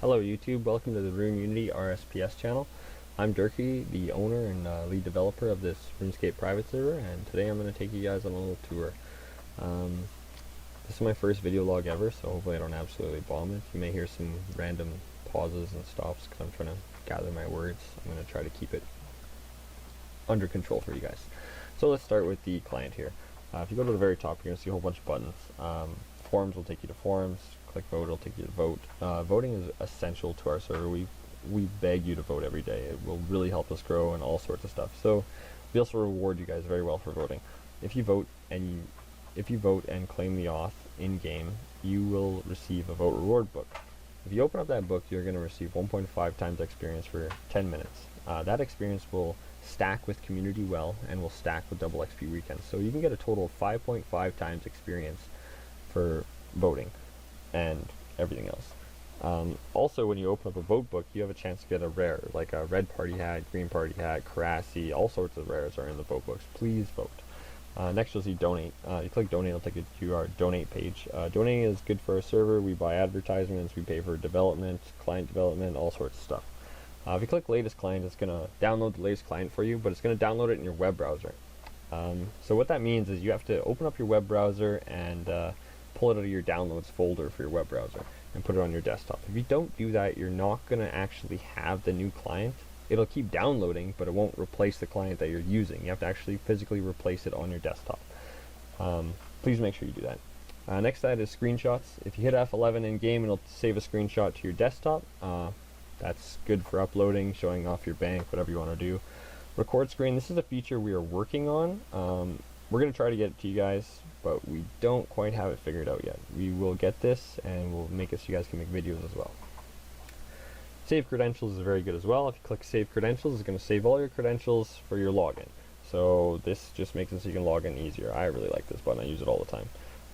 Hello YouTube, welcome to the RuneUnity RSPS channel. I'm Durky, the owner and lead developer of this RuneScape private server, and today I'm going to take you guys on a little tour. This is my first video log ever, so hopefully I don't absolutely bomb it. You may hear some random pauses and stops because I'm trying to gather my words. I'm going to try to keep it under control for you guys. So let's start with the client here. If you go to the very top, you're going to see a whole bunch of buttons. Forums will take you to forums. Click vote, it'll take you to vote. Voting is essential to our server. We beg you to vote every day. It will really help us grow and all sorts of stuff. So we also reward you guys very well for voting. If you vote and claim the auth in game, you will receive a vote reward book. If you open up that book, you're going to receive 1.5 times experience for 10 minutes. That experience will stack with community well and will stack with double XP weekends. So you can get a total of 5.5 times experience for voting and everything else. Also, when you open up a vote book, you have a chance to get a rare, like a red party hat, green party hat, Karasi, all sorts of rares are in the vote books. Please vote. Next you'll see donate. You click donate, it'll take you to our donate page. Donating is good for our server. We buy advertisements, we pay for development, client development, all sorts of stuff. If you click latest client, it's going to download the latest client for you, but it's going to download it in your web browser. So what that means is you have to open up your web browser and pull it out of your downloads folder for your web browser and put it on your desktop. If you don't do that, you're not going to actually have the new client. It'll keep downloading, but it won't replace the client that you're using. You have to actually physically replace it on your desktop. Please make sure you do that. Next to that is screenshots. If you hit F11 in game, it'll save a screenshot to your desktop. That's good for uploading, showing off your bank, whatever you want to do. Record screen, this is a feature we are working on. We're going to try to get it to you guys, but we don't quite have it figured out yet. We will get this and we'll make it so you guys can make videos as well. Save credentials is very good as well. If you click save credentials, it's going to save all your credentials for your login. So this just makes it so you can log in easier. I really like this button, I use it all the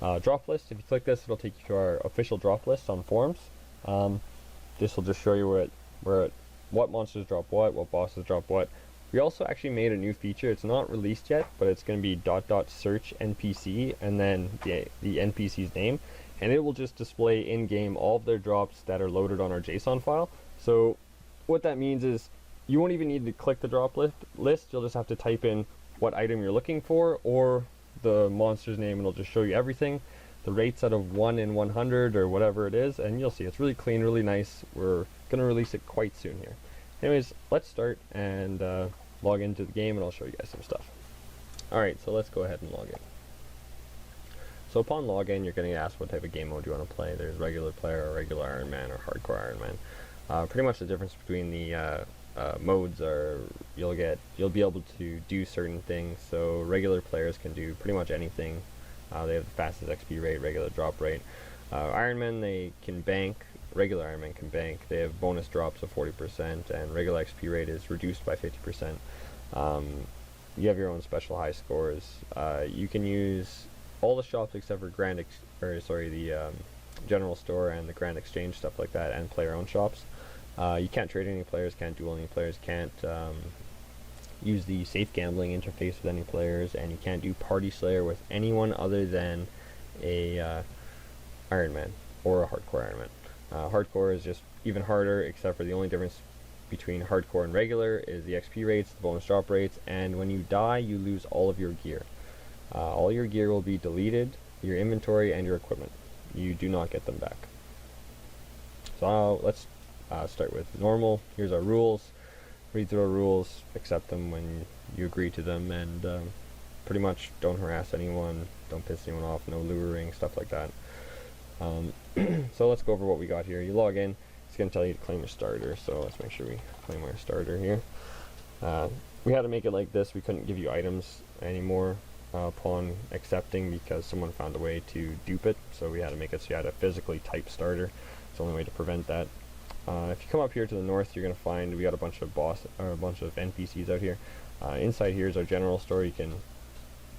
time. Drop list, if you click this, it'll take you to our official drop list on forums. This will just show you what monsters drop what bosses drop what. We also actually made a new feature. It's not released yet, but it's going to be ..search NPC and then the NPC's name, and it will just display in-game all of their drops that are loaded on our JSON file. So what that means is you won't even need to click the drop list. You'll just have to type in what item you're looking for or the monster's name, and it'll just show you everything, the rates out of 1 in 100 or whatever it is, and you'll see it's really clean, really nice. We're going to release it quite soon here. Anyways, let's start and log into the game, and I'll show you guys some stuff. Alright, so let's go ahead and log in. So upon login, you're going to ask what type of game mode you want to play. There's regular player, or regular Iron Man, or hardcore Iron Man. Pretty much the difference between the modes are you'll be able to do certain things. So regular players can do pretty much anything. They have the fastest XP rate, regular drop rate. Iron Man, they can bank. Regular Iron Man can bank. They have bonus drops of 40%, and regular XP rate is reduced by 50%. You have your own special high scores. You can use all the shops except for the general store and the Grand Exchange, stuff like that, and player owned shops. You can't trade any players, can't duel any players, can't use the safe gambling interface with any players, and you can't do Party Slayer with anyone other than a Iron Man or a hardcore Iron Man. Hardcore is just even harder, except for the only difference between hardcore and regular is the XP rates, the bonus drop rates, and when you die, you lose all of your gear. All your gear will be deleted, your inventory and your equipment. You do not get them back. So let's start with normal. Here's our rules. Read through our rules, accept them when you agree to them, and pretty much don't harass anyone, don't piss anyone off, no luring, stuff like that. So let's go over what we got here. You log in, it's going to tell you to claim your starter, so let's make sure we claim our starter here. We had to make it like this. We couldn't give you items anymore upon accepting because someone found a way to dupe it, so we had to make it so you had to physically type starter. It's the only way to prevent that. If you come up here to the north, you're going to find we got a bunch of NPCs out here. Inside here is our general store. You can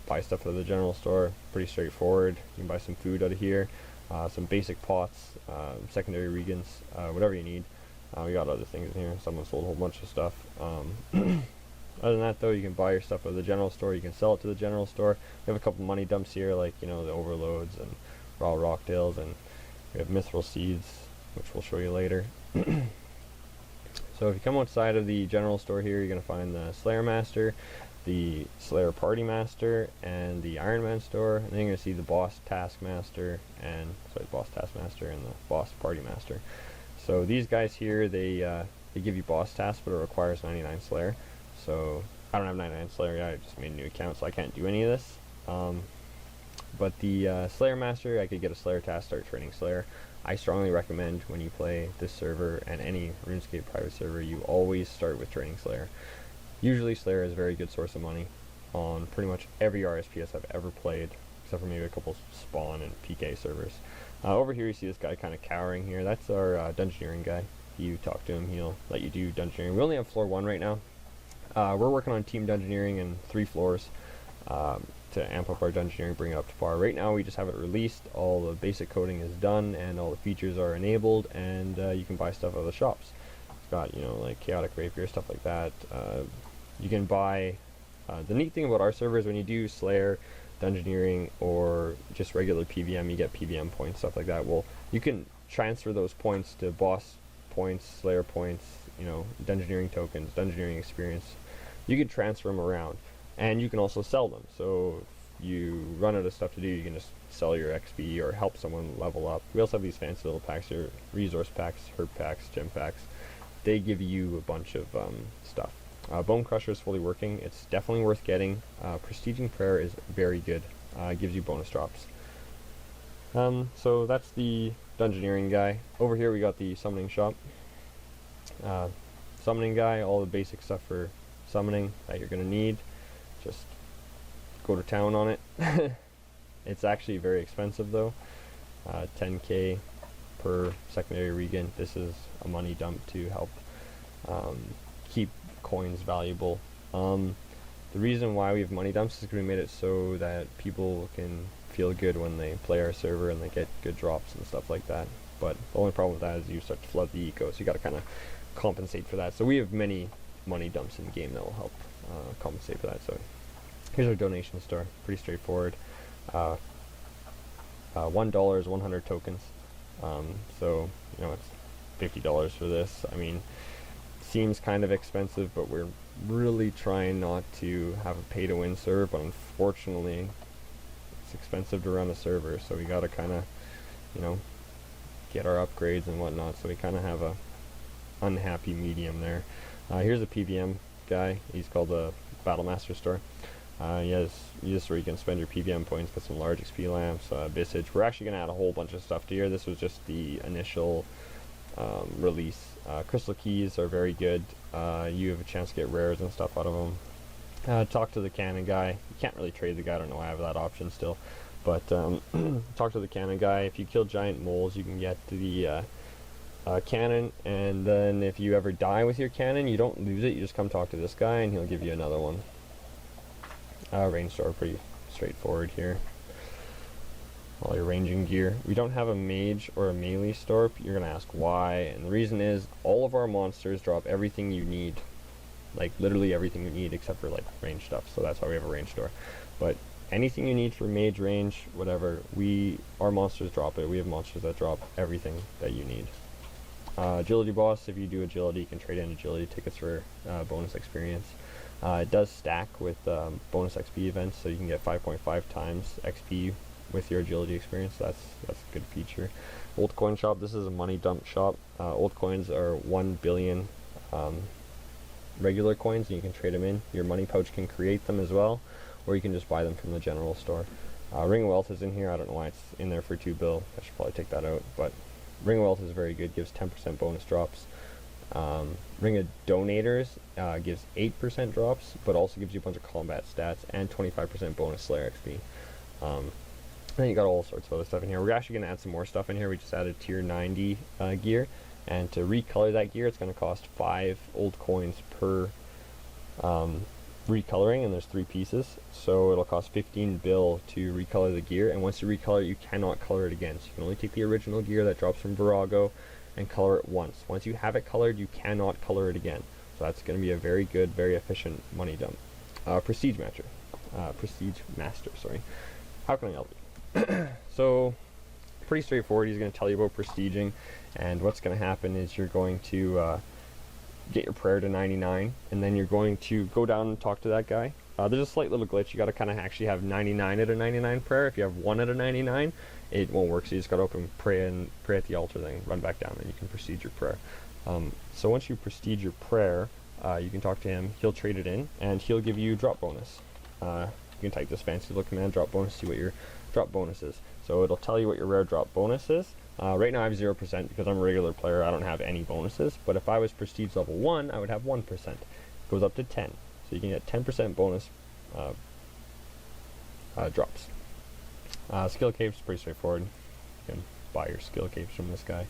buy stuff out of the general store, pretty straightforward. You can buy some food out of here. Some basic pots, secondary regens, whatever you need. We got other things in here. Someone sold a whole bunch of stuff. Other than that, though, you can buy your stuff at the general store. You can sell it to the general store. We have a couple money dumps here, like the overloads and raw rocktails, and we have mithril seeds, which we'll show you later. So if you come outside of the general store here, you're going to find the Slayer Master, the Slayer Party Master, and the Iron Man store, and then you're going to see the Boss Taskmaster, and Boss Taskmaster and the Boss Party Master. So these guys here, they give you boss tasks, but it requires 99 Slayer. So I don't have 99 Slayer yet, I just made a new account, so I can't do any of this. But the Slayer Master, I could get a Slayer task, start training Slayer. I strongly recommend when you play this server and any RuneScape private server, you always start with training Slayer. Usually Slayer is a very good source of money on pretty much every RSPS I've ever played, except for maybe a couple spawn and PK servers. Over here you see this guy kind of cowering here. That's our dungeoneering guy. If you talk to him, he'll let you do dungeoneering. We only have floor 1 right now. We're working on team dungeoneering in 3 floors to amp up our dungeoneering, bring it up to par. Right now we just have it released, all the basic coding is done, and all the features are enabled, and you can buy stuff out of the shops. It's got, you know, like chaotic rapier, stuff like that. You can buy, the neat thing about our server is when you do Slayer, dungeoneering, or just regular PVM, you get PVM points, stuff like that. Well, you can transfer those points to boss points, Slayer points, you know, dungeoneering tokens, dungeoneering experience. You can transfer them around, and you can also sell them. So if you run out of stuff to do, you can just sell your XP or help someone level up. We also have these fancy little packs here, resource packs, herb packs, gem packs. They give you a bunch of stuff. Bone Crusher is fully working. It's definitely worth getting. Prestiging Prayer is very good. Gives you bonus drops. So that's the dungeoneering guy. Over here we got the summoning shop. Summoning guy, all the basic stuff for summoning that you're going to need. Just go to town on it. It's actually very expensive though. 10k per secondary regen. This is a money dump to help keep coins valuable. The reason why we have money dumps is because we made it so that people can feel good when they play our server and they get good drops and stuff like that. But the only problem with that is you start to flood the eco, so you got to kind of compensate for that. So we have many money dumps in the game that will help compensate for that. So here's our donation store, pretty straightforward. $1 is 100 tokens. So you know, it's $50 for this. I mean, seems kind of expensive, but we're really trying not to have a pay to win server, but unfortunately it's expensive to run a server, so we gotta kind of, you know, get our upgrades and whatnot, so we kind of have a unhappy medium there. Here's a PVM guy. He's called the Battle Master store. He has this where you can spend your PVM points, get some large XP lamps, Visage. We're actually going to add a whole bunch of stuff to here. This was just the initial release. Crystal keys are very good. You have a chance to get rares and stuff out of them. Talk to the cannon guy. You can't really trade the guy. I don't know why I have that option still. But talk to the cannon guy. If you kill giant moles, you can get the cannon, and then if you ever die with your cannon, you don't lose it. You just come talk to this guy, and he'll give you another one. Range store, pretty straightforward here. All your ranging gear. We don't have a mage or a melee store. You're gonna ask why, and the reason is all of our monsters drop everything you need, like literally everything you need except for like range stuff. So that's why we have a range store. But anything you need for mage, range, whatever, our monsters drop it. We have monsters that drop everything that you need. Agility boss, if you do agility, you can trade in agility tickets for bonus experience. It does stack with bonus XP events, so you can get 5.5 times XP with your agility experience. That's a good feature. Old coin shop, this is a money dump shop. Old coins are 1 billion regular coins, and you can trade them in. Your money pouch can create them as well, or you can just buy them from the general store. Ring of Wealth is in here. I don't know why it's in there for 2 bill. I should probably take that out, but Ring of Wealth is very good, gives 10% bonus drops. Ring of Donators gives 8% drops, but also gives you a bunch of combat stats and 25% bonus Slayer XP. Then you got all sorts of other stuff in here. We're actually going to add some more stuff in here. We just added tier 90 gear, and to recolor that gear, it's going to cost 5 old coins per recoloring, and there's 3 pieces, so it'll cost 15 bill to recolor the gear, and once you recolor it, you cannot color it again. So you can only take the original gear that drops from Verago and color it once. Once you have it colored, you cannot color it again. So that's going to be a very good, very efficient money dump. Prestige Master, sorry. How can I help you? So pretty straightforward. He's going to tell you about prestiging, and what's going to happen is you're going to get your prayer to 99, and then you're going to go down and talk to that guy. There's a slight little glitch. You got to kind of actually have 99 at a 99 prayer. If you have 1 at a 99, it won't work. So you just got to open pray at the altar, then run back down, and you can prestige your prayer. So once you prestige your prayer, you can talk to him. He'll trade it in, and he'll give you drop bonus. You can type this fancy little command, drop bonus, see what your drop bonus is. So it'll tell you what your rare drop bonus is. Right now I have 0% because I'm a regular player. I don't have any bonuses. But if I was prestige level 1, I would have 1%. It goes up to 10. So you can get 10% bonus drops. Skill capes, pretty straightforward. You can buy your skill capes from this guy.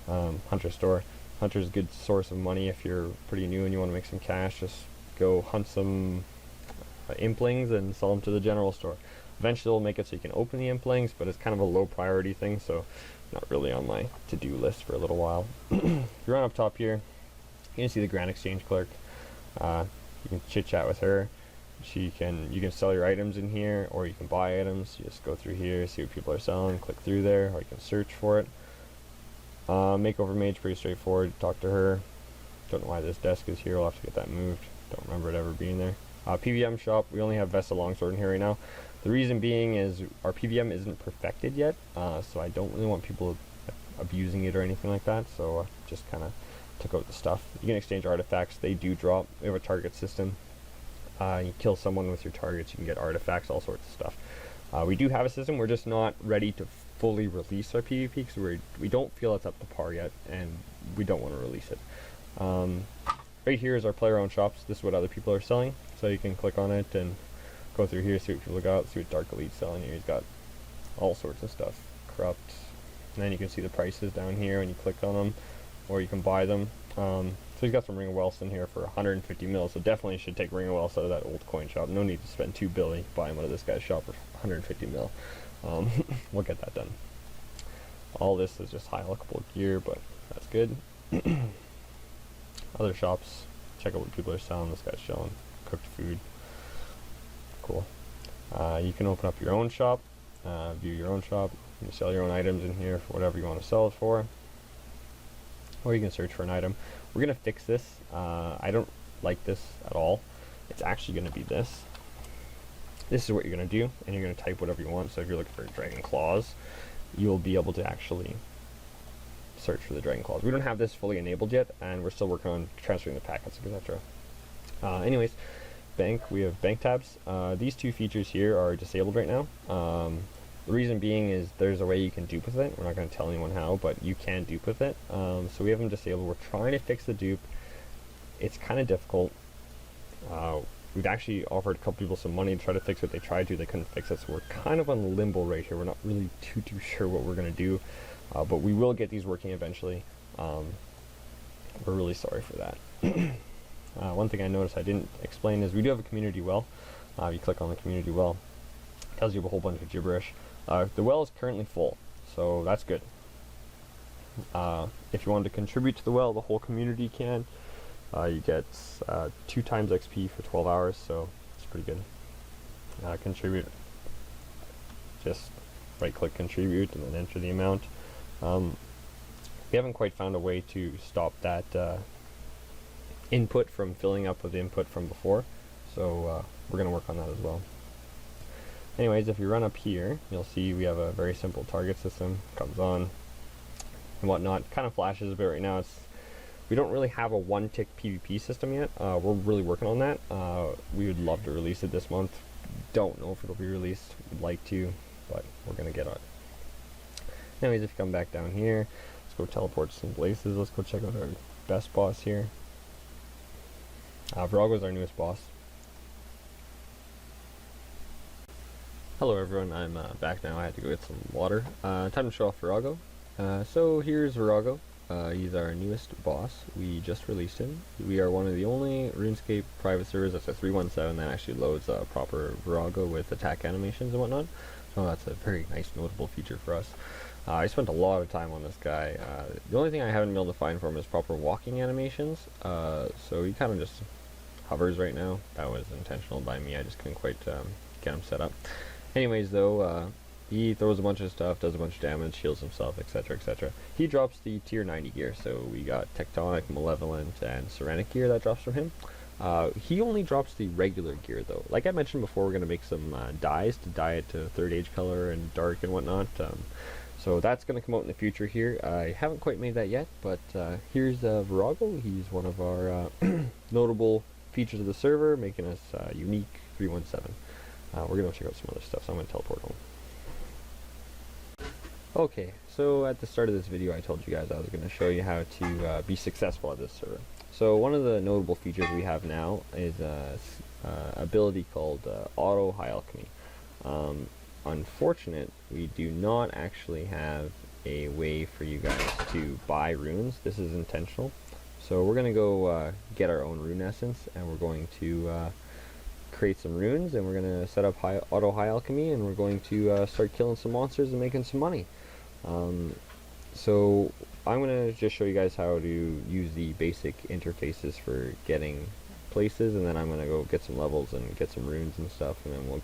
Hunter store. Hunter's a good source of money if you're pretty new and you want to make some cash. Just go hunt some implings and sell them to the general store. Eventually we'll make it so you can open the implings, but it's kind of a low priority thing, so not really on my to-do list for a little while. If you run up top here, you can see the Grand Exchange Clerk. You can chit-chat with her. You can sell your items in here, or you can buy items. You just go through here, see what people are selling, click through there, or you can search for it. Makeover Mage, pretty straightforward. Talk to her. Don't know why this desk is here. We'll have to get that moved. Don't remember it ever being there. PVM shop, we only have Vesta Longsword in here right now. The reason being is our PVM isn't perfected yet, so I don't really want people abusing it or anything like that, so just kind of took out the stuff. You can exchange artifacts. They do drop. We have a target system. You kill someone with your targets, you can get artifacts, all sorts of stuff. We do have a system. We're just not ready to fully release our PvP because we don't feel it's up to par yet, and we don't want to release it. Right here is our player-owned shops. This is what other people are selling, so you can click on it and go through here, see what people got, see what Dark Elite's selling here. He's got all sorts of stuff. Corrupt. And then you can see the prices down here when you click on them, or you can buy them. So he's got some Ring of Wealth in here for 150 mil, so definitely should take Ring of Wealth out of that old coin shop. No need to spend 2 billion buying one of this guy's shop for 150 mil. We'll get that done. All this is just high lookable gear, but that's good. Other shops, check out what people are selling. This guy's selling cooked food. Cool. You can open up your own shop, view your own shop. You can sell your own items in here for whatever you want to sell it for. Or you can search for an item. We're going to fix this. I don't like this at all. It's actually going to be this. This is what you're going to do, and you're going to type whatever you want. So if you're looking for dragon claws, you'll be able to actually search for the dragon claws. We don't have this fully enabled yet, and we're still working on transferring the packets, etc. Anyways, bank, we have bank tabs. These two features here are disabled right now. The reason being is there's a way you can dupe with it. We're not going to tell anyone how, but you can dupe with it. So we have them disabled. We're trying to fix the dupe. It's kind of difficult. We've actually offered a couple people some money to try to fix it. They tried to, they couldn't fix it. So we're kind of on limbo right here. We're not really too sure what we're going to do, but we will get these working eventually. We're really sorry for that. One thing I noticed I didn't explain is we do have a community well. You click on the community well, it tells you a whole bunch of gibberish. The well is currently full, so that's good. If you wanted to contribute to the well, the whole community can. You get 2 times XP for 12 hours, so it's pretty good. Contribute. Just right-click contribute and then enter the amount. We haven't quite found a way to stop that input from filling up with input from before, so we're going to work on that as well. Anyways, if you run up here, you'll see we have a very simple target system. Comes on and whatnot. Kind of flashes a bit right now. We don't really have a one-tick PvP system yet. We're really working on that. We would love to release it this month. Don't know if it'll be released. We'd like to, but we're going to get on it. Anyways, if you come back down here, let's go teleport to some places. Let's go check out our best boss here. Verago is our newest boss. Hello everyone, I'm back now. I had to go get some water. Time to show off Verago. So here's Verago. He's our newest boss. We just released him. We are one of the only RuneScape private servers that's a 317 that actually loads proper Verago with attack animations and whatnot. So that's a very nice notable feature for us. I spent a lot of time on this guy. The only thing I haven't been able to find for him is proper walking animations. So he kind of just hovers right now. That was intentional by me. I just couldn't quite get him set up. Anyways though, He throws a bunch of stuff, does a bunch of damage, heals himself, etc., etc. He drops the tier 90 gear, so we got Tectonic, Malevolent, and Ceramic gear that drops from him. He only drops the regular gear though. Like I mentioned before, we're going to make some dyes to dye it to third age color and dark and whatnot. So that's going to come out in the future here. I haven't quite made that yet, but here's Verago. He's one of our notable features of the server, making us unique 317. We're going to check out some other stuff, so I'm going to teleport home. Okay, so at the start of this video I told you guys I was going to show you how to be successful at this server. So one of the notable features we have now is an ability called auto high alchemy. Unfortunate, we do not actually have a way for you guys to buy runes. This is intentional. So we're going to go get our own rune essence, and we're going to create some runes, and we're going to set up auto high alchemy, and we're going to start killing some monsters and making some money. So I'm going to just show you guys how to use the basic interfaces for getting places, and then I'm going to go get some levels and get some runes and stuff, and then we'll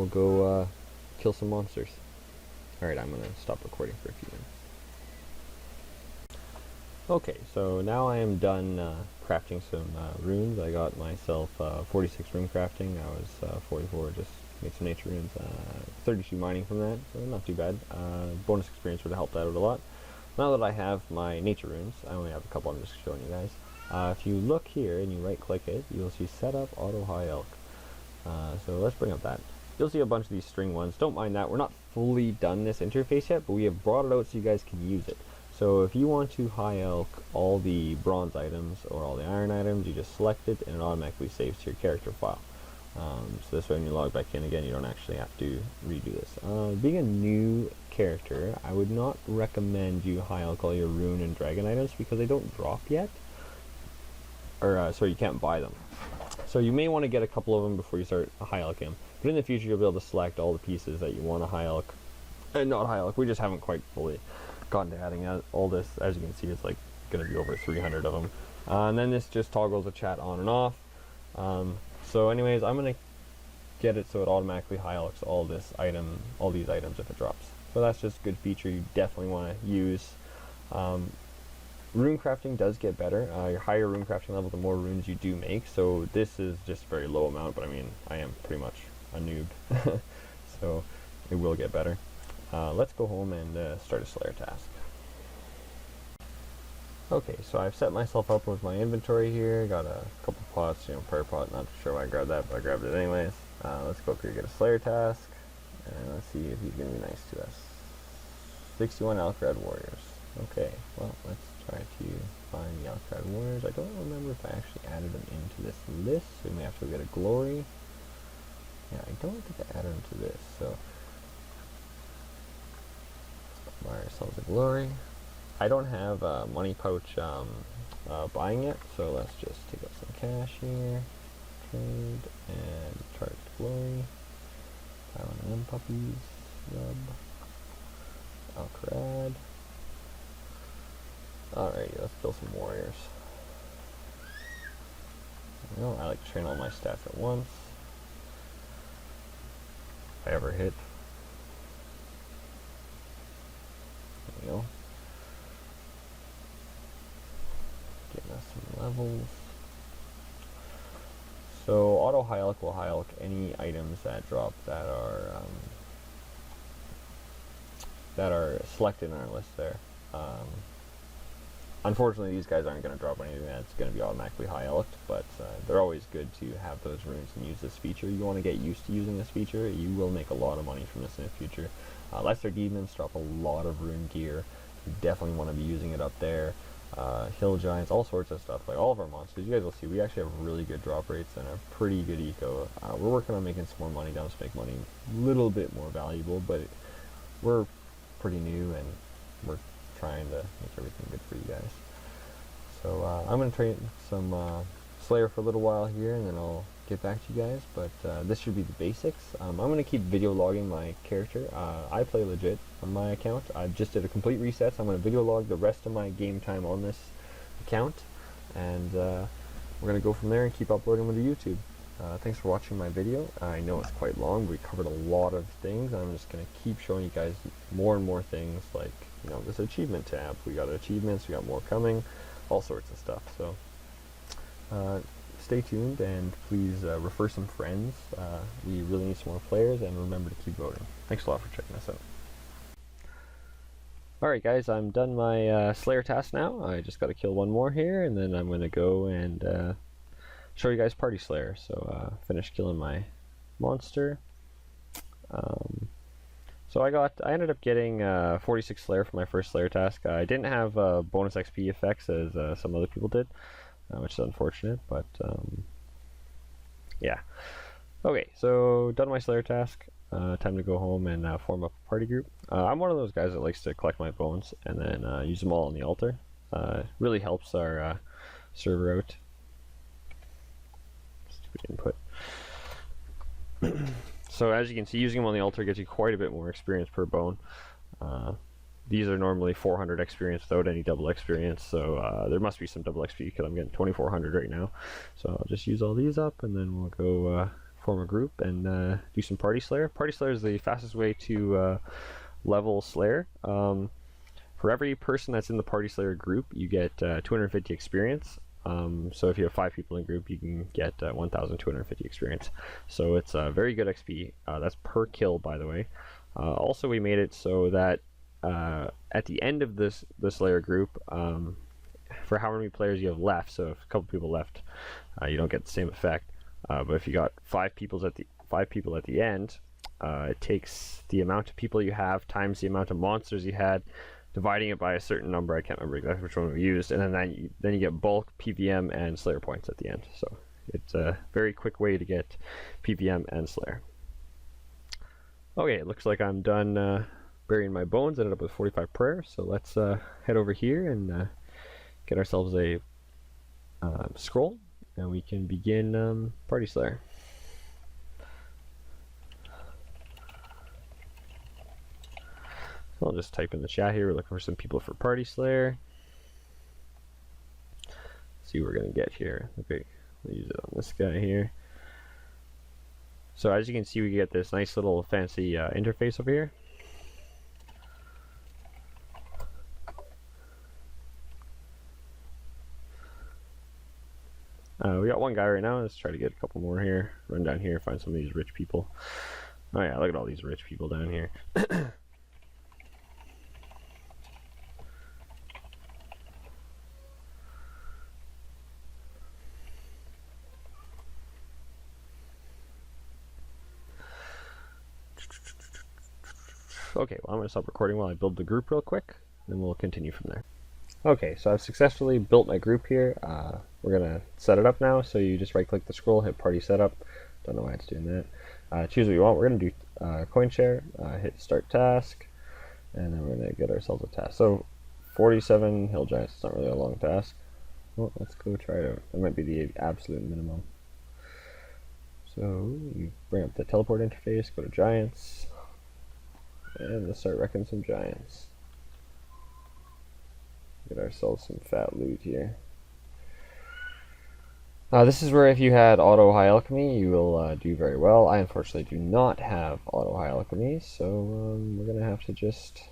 go kill some monsters. Alright, I'm going to stop recording for a few minutes. Okay, so now I am done crafting some runes. I got myself 46 rune crafting. I was 44, just made some nature runes. 32 mining from that, so not too bad. Bonus experience would have helped out a lot. Now that I have my nature runes, I only have a couple I'm just showing you guys. If you look here and you right click it, you'll see set up auto high elk. So let's bring up that. You'll see a bunch of these string ones. Don't mind that. We're not fully done this interface yet, but we have brought it out so you guys can use it. So if you want to high elk all the bronze items or all the iron items, you just select it and it automatically saves to your character file. So this way when you log back in again, you don't actually have to redo this. Being a new character, I would not recommend you high elk all your rune and dragon items because they don't drop yet. Or sorry, you can't buy them. So you may want to get a couple of them before you start high elking them. But in the future you'll be able to select all the pieces that you want to high elk and not high elk. We just haven't quite fully gotten to adding all this. As you can see, it's like going to be over 300 of them. And then this just toggles the chat on and off. So anyways, I'm going to get it so it automatically high elks all these items if it drops. So that's just a good feature you definitely want to use. Rune crafting does get better. Your higher rune crafting level, the more runes you do make. So this is just a very low amount, but I mean, I am pretty much a noob. So it will get better. Let's go home and start a Slayer task. Okay, so I've set myself up with my inventory here. Got a couple pots, prayer pot, not sure why I grabbed that, but I grabbed it anyways. Let's go up here, get a Slayer task, and let's see if he's going to be nice to us. 61 Alcrad Warriors. Okay, well, let's try to find the Alcrad Warriors. I don't remember if I actually added them into this list, so we may have to get a glory. Yeah, I don't think I added them to this, so buy ourselves a glory. I don't have a money pouch buying it, so let's just take out some cash here, trade, and charge glory. Buy one of them puppies, rub, Alcrad. Alrighty, let's kill some warriors. I like to train all my stats at once. If I ever hit. There we go. Getting us some levels. So auto high elk will high elk any items that drop that are selected in our list there. Unfortunately, these guys aren't going to drop anything that's going to be automatically high elked, but they're always good to have those runes and use this feature. You want to get used to using this feature. You will make a lot of money from this in the future. Lesser Demons drop a lot of rune gear. You definitely want to be using it up there. Hill Giants, all sorts of stuff. Like all of our monsters, you guys will see, we actually have really good drop rates and a pretty good eco. We're working on making some more money down to make money a little bit more valuable, but we're pretty new and we're trying to make everything good for you guys. So I'm going to train some Slayer for a little while here, and then I'll get back to you guys, but this should be the basics. I'm going to keep video logging my character. I play legit on my account. I just did a complete reset, so I'm going to video log the rest of my game time on this account, and we're going to go from there and keep uploading them to YouTube. Thanks for watching my video. I know it's quite long, but we covered a lot of things. I'm just going to keep showing you guys more and more things, like, you know, this achievement tab. We got achievements, we got more coming, all sorts of stuff. So stay tuned, and please refer some friends. We really need some more players, and remember to keep voting. Thanks a lot for checking us out. Alright guys, I'm done my Slayer task now. I just got to kill one more here, and then I'm going to go and show you guys Party Slayer. So finished killing my monster. So I ended up getting 46 Slayer for my first Slayer task. I didn't have bonus XP effects as some other people did, which is unfortunate, but yeah. Okay, so done my Slayer task. Time to go home and form up a party group. I'm one of those guys that likes to collect my bones and then use them all on the altar. Really helps our server out. Input. So as you can see, using them on the altar gives you quite a bit more experience per bone. These are normally 400 experience without any double experience, so there must be some double XP because I'm getting 2400 right now. So I'll just use all these up, and then we'll go form a group and do some Party Slayer. Party Slayer is the fastest way to level Slayer. For every person that's in the Party Slayer group, you get 250 experience. So if you have 5 people in a group, you can get 1,250 experience. So it's very good XP. That's per kill, by the way. Also, we made it so that at the end of the Slayer group, for how many players you have left, so if a couple people left, you don't get the same effect. But if you got 5 people at the end, it takes the amount of people you have times the amount of monsters you had, dividing it by a certain number. I can't remember exactly which one we used, and then you get bulk, PVM, and Slayer points at the end. So it's a very quick way to get PVM and Slayer. Okay, it looks like I'm done burying my bones. Ended up with 45 prayers, so let's head over here and get ourselves a scroll, and we can begin Party Slayer. I'll just type in the chat here. We're looking for some people for Party Slayer. Let's see what we're going to get here. Okay, we'll use it on this guy here. So as you can see, we get this nice little fancy interface over here. We got one guy right now. Let's try to get a couple more here. Run down here, find some of these rich people. Oh yeah, look at all these rich people down here. Okay, well, I'm going to stop recording while I build the group real quick, and then we'll continue from there. Okay, so I've successfully built my group here. We're going to set it up now, so you just right-click the scroll, hit Party Setup. Don't know why it's doing that. Choose what you want. We're going to do coin share, hit Start Task, and then we're going to get ourselves a task. So 47 Hill Giants, it's not really a long task. Well, let's go try it out. That might be the absolute minimum. So you bring up the teleport interface, go to Giants, and let's start wrecking some giants. Get ourselves some fat loot here. This is where if you had auto high alchemy, you will do very well. I unfortunately do not have auto high alchemy, so we're gonna have to just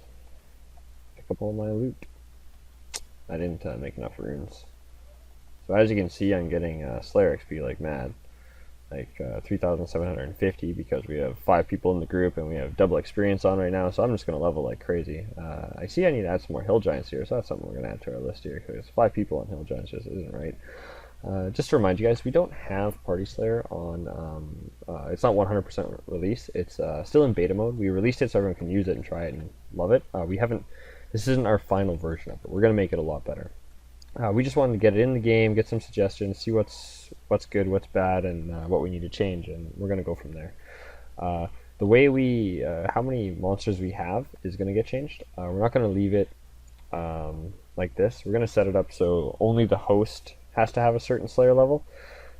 pick up all my loot. I didn't make enough runes. So as you can see, I'm getting Slayer XP like mad. Like 3,750 because we have 5 people in the group and we have double experience on right now, so I'm just going to level like crazy. I see I need to add some more Hill Giants here, so that's something we're going to add to our list here, because 5 people on Hill Giants just isn't right. Just to remind you guys, we don't have Party Slayer on, it's not 100% release, it's still in beta mode. We released it so everyone can use it and try it and love it. This isn't our final version of it. We're going to make it a lot better. We just wanted to get it in the game, get some suggestions, see what's good, what's bad, and what we need to change, and we're going to go from there. The way how many monsters we have is going to get changed. We're not going to leave it like this. We're going to set it up so only the host has to have a certain Slayer level.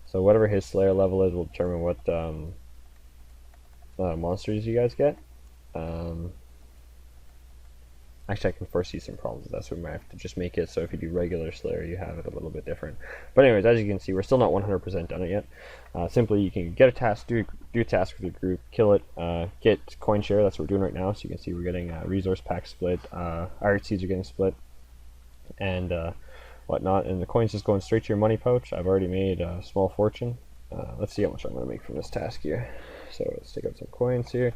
So whatever his Slayer level is will determine what monsters you guys get. Actually, I can foresee some problems with that, so we might have to just make it so if you do regular Slayer, you have it a little bit different. But anyways, as you can see, we're still not 100% done it yet. Simply, you can get a task, do a task with your group, kill it, get coin share. That's what we're doing right now. So you can see we're getting resource pack split, iron seeds are getting split, and whatnot. And the coin's just going straight to your money pouch. I've already made a small fortune. Let's see how much I'm going to make from this task here. So let's take out some coins here.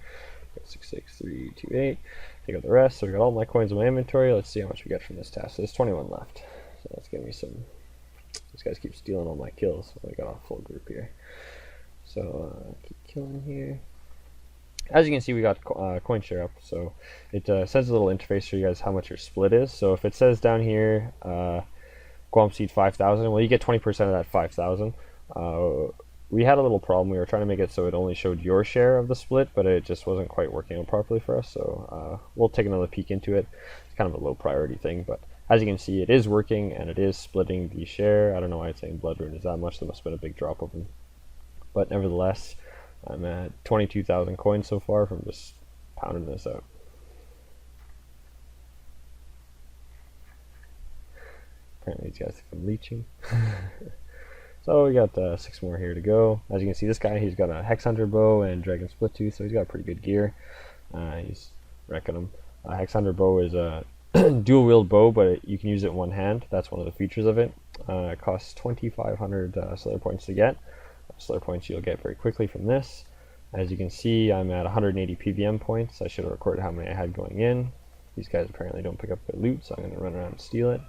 66328. Take out the rest. So we got all my coins in my inventory. Let's see how much we get from this task. So there's 21 left. So let's give me some. These guys keep stealing all my kills. I got a full group here. So keep killing here. As you can see, we got coin share up. So it sends a little interface for you guys how much your split is. So if it says down here, Guam seed 5,000, well, you get 20% of that 5,000. We had a little problem. We were trying to make it so it only showed your share of the split, but it just wasn't quite working out properly for us. So we'll take another peek into it. It's kind of a low priority thing, but as you can see, it is working and it is splitting the share. I don't know why it's saying blood rune is that much. There must have been a big drop of them. But nevertheless, I'm at 22,000 coins so far from just pounding this out. Apparently these guys think I'm leeching. So we got 6 more here to go. As you can see, this guy, he's got a Hex Hunter bow and Dragon Split Tooth, so he's got pretty good gear. He's wrecking them. Hex Hunter bow is a dual wield bow, but you can use it in one hand. That's one of the features of it. It costs 2,500 Slayer points to get. Slayer points you'll get very quickly from this. As you can see, I'm at 180 PVM points. I should have recorded how many I had going in. These guys apparently don't pick up their loot, so I'm going to run around and steal it.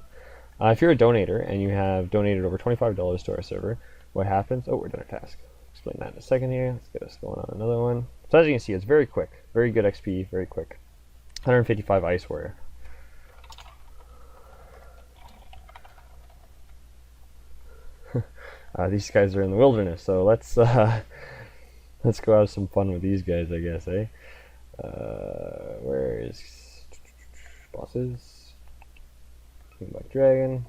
If you're a donator and you have donated over $25 to our server, what happens? Oh, we're done our task. Explain that in a second here. Let's get us going on another one. So as you can see, it's very quick. Very good XP, very quick. 155 Ice Warrior. These guys are in the wilderness, so let's go have some fun with these guys, I guess, eh? Where is bosses? King Black Dragon,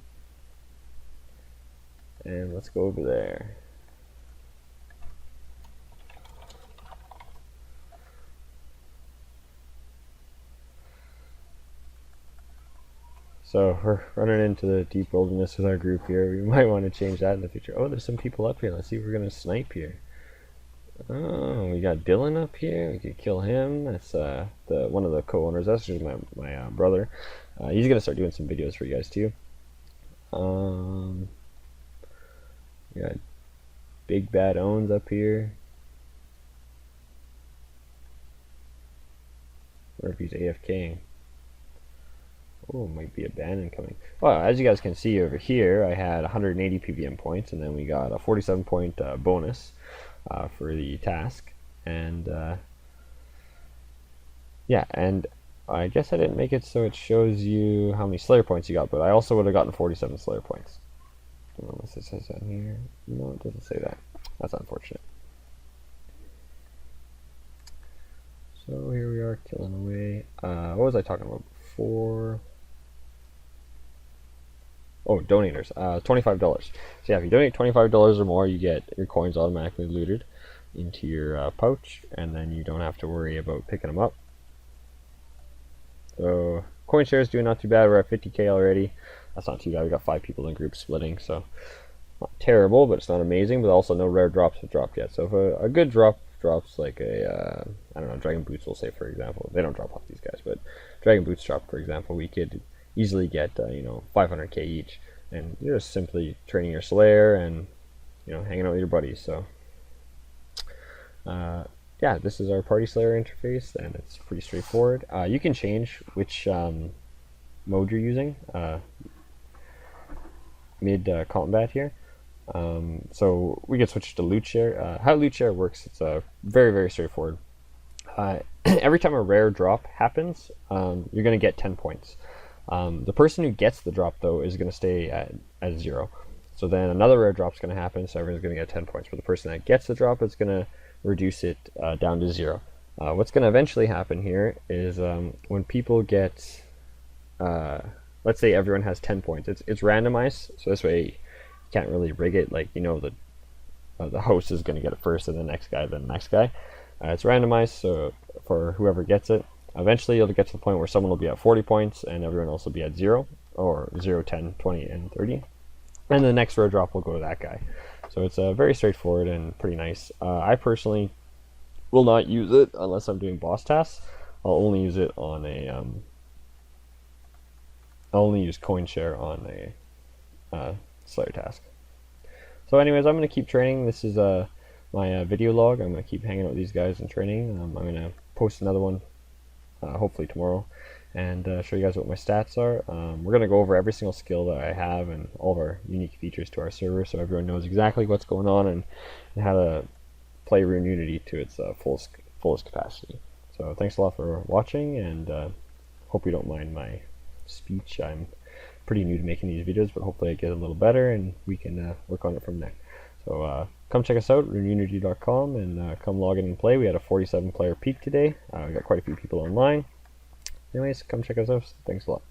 and let's go over there. So we're running into the deep wilderness with our group here. We might want to change that in the future. Oh, there's some people up here. Let's see if we're gonna snipe here. Oh, we got Dylan up here. We could kill him. That's one of the co-owners. That's just my brother. He's gonna start doing some videos for you guys too. We got Big Bad Owns up here. Or if he's AFKing. Oh, might be a ban incoming. Well, as you guys can see over here, I had 180 PVM points, and then we got a 47 point bonus for the task. And yeah, and I guess I didn't make it so it shows you how many Slayer points you got, but I also would have gotten 47 Slayer points. Unless it says that here. No, it doesn't say that. That's unfortunate. So here we are killing away. What was I talking about before? Oh, donators. $25. So yeah, if you donate $25 or more, you get your coins automatically looted into your pouch, and then you don't have to worry about picking them up. So coin share is doing not too bad. We're at 50k already. That's not too bad. We got 5 people in group splitting, so not terrible, but it's not amazing. But also no rare drops have dropped yet. So if a good drop drops, like a I don't know, Dragon Boots, we'll say, for example. They don't drop off these guys, but Dragon Boots drop, for example, we could easily get 500k each, and you're just simply training your Slayer and hanging out with your buddies. So yeah, this is our Party Slayer interface, and it's pretty straightforward. You can change which mode you're using mid combat here. So we can switch to loot share. How loot share works, it's very, very straightforward. Every time a rare drop happens, you're going to get 10 points. The person who gets the drop, though, is going to stay at 0. So then another rare drop's going to happen, so everyone's going to get 10 points. But the person that gets the drop is going to reduce it down to 0. What's going to eventually happen here is when people get, let's say everyone has 10 points, it's randomized, so this way you can't really rig it like the host is going to get it first and the next guy then the next guy. It's randomized, so for whoever gets it, eventually you'll get to the point where someone will be at 40 points and everyone else will be at 0, or 0, 10, 20, and 30. And the next rare drop will go to that guy. So it's very straightforward and pretty nice. I personally will not use it unless I'm doing boss tasks. I'll only use it on a I'll only use coin share on a Slayer task. So anyways, I'm going to keep training. This is my video log. I'm going to keep hanging out with these guys and training. I'm going to post another one hopefully tomorrow and show you guys what my stats are. We're going to go over every single skill that I have and all of our unique features to our server, so everyone knows exactly what's going on and how to play RuneUnity to its fullest capacity. So thanks a lot for watching, and hope you don't mind my speech. I'm pretty new to making these videos, but hopefully I get a little better and we can work on it from there. So come check us out, RuneUnity.com, and come log in and play. We had a 47 player peak today. We got quite a few people online. Anyways, come check us out. Thanks a lot.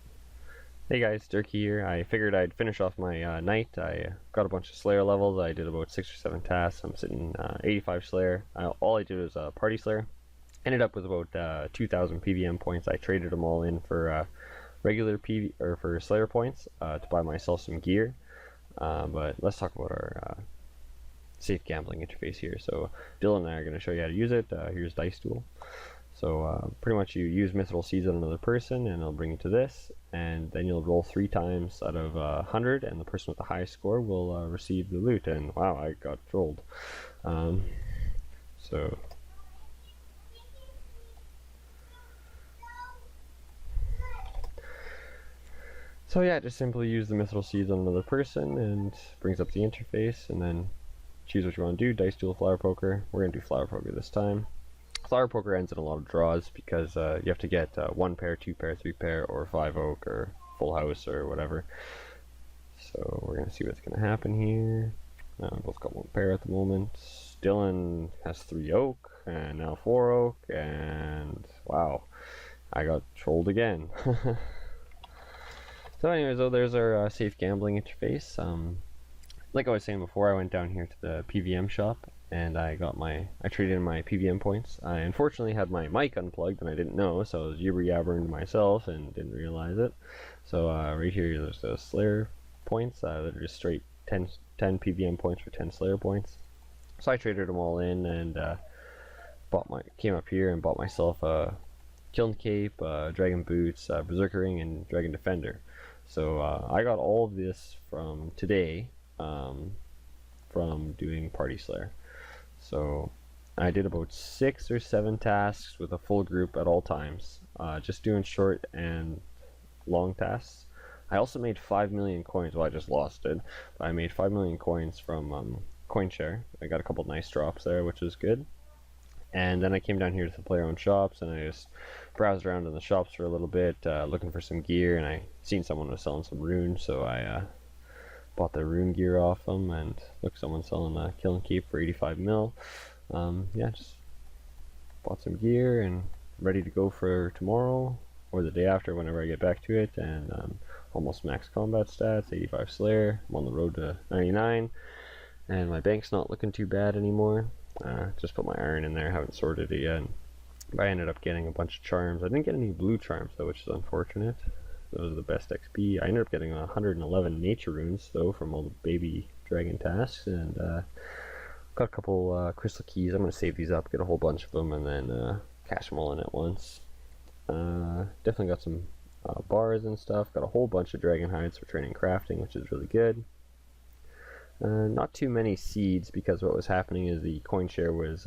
Hey guys, Durky here. I figured I'd finish off my night. I got a bunch of Slayer levels. I did about 6 or 7 tasks. I'm sitting 85 Slayer. All I did was Party Slayer. Ended up with about 2,000 PVM points. I traded them all in for regular for Slayer points to buy myself some gear. But let's talk about our safe gambling interface here. So Dylan and I are going to show you how to use it. Here's Dice Duel. So pretty much you use mythical seeds on another person and it'll bring you to this, and then you'll roll 3 times out of 100, and the person with the highest score will receive the loot. And wow, I got trolled. So yeah, just simply use the mythical seeds on another person and brings up the interface, and then choose what you want to do. Dice Duel, Flower Poker. We're going to do Flower Poker this time. Flower Poker ends in a lot of draws because you have to get 1 pair, 2 pair, 3 pair, or 5 oak, or full house, or whatever. So we're going to see what's going to happen here. We both got 1 pair at the moment. Dylan has 3 oak, and now 4 oak, and wow, I got trolled again. So anyways, there's our safe gambling interface. Like I was saying before, I went down here to the PVM shop and I traded in my PVM points. I unfortunately had my mic unplugged and I didn't know, so I was yibber-yabbering to myself and didn't realize it. So right here there's the Slayer points that are just straight 10 PVM points for 10 Slayer points. So I traded them all in and came up here and bought myself a Kiln Cape, Dragon Boots, Berserker Ring, and Dragon Defender. So I got all of this from today from doing Party Slayer. So I did about 6 or 7 tasks with a full group at all times, just doing short and long tasks. I also made 5 million coins. Well, I just lost it, but I made 5 million coins from coin share. I got a couple nice drops there, which was good. And then I came down here to the player-owned shops, and I just browsed around in the shops for a little bit, looking for some gear, and I seen someone was selling some runes, so I bought the rune gear off them, and look, someone's selling a Kill and Keep for 85 mil. Yeah, just bought some gear and ready to go for tomorrow, or the day after, whenever I get back to it, and almost max combat stats, 85 Slayer. I'm on the road to 99, and my bank's not looking too bad anymore. Just put my iron in there, haven't sorted it yet. But I ended up getting a bunch of charms. I didn't get any blue charms though, which is unfortunate. Those are the best XP. I ended up getting 111 nature runes though from all the baby dragon tasks, and got a couple crystal keys. I'm going to save these up, get a whole bunch of them, and then cash them all in at once. Definitely got some bars and stuff. Got a whole bunch of dragon hides for training crafting, which is really good. Not too many seeds, because what was happening is the coin share was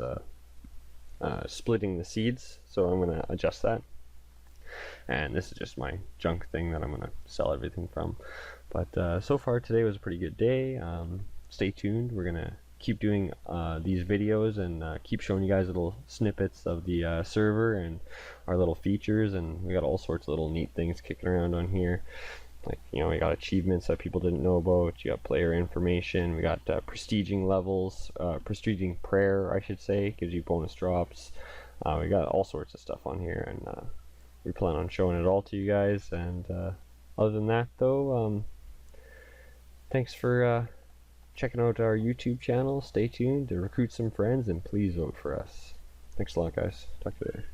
splitting the seeds, so I'm going to adjust that. And this is just my junk thing that I'm going to sell everything from. But so far today was a pretty good day. Stay tuned. We're going to keep doing these videos and keep showing you guys little snippets of the server and our little features, and we got all sorts of little neat things kicking around on here. Like, you know, we got achievements that people didn't know about, you got player information, we got prestiging levels, prestiging prayer, I should say, gives you bonus drops. We got all sorts of stuff on here, and we plan on showing it all to you guys. And other than that though, thanks for checking out our YouTube channel. Stay tuned to recruit some friends, and please vote for us. Thanks a lot, guys. Talk to you later.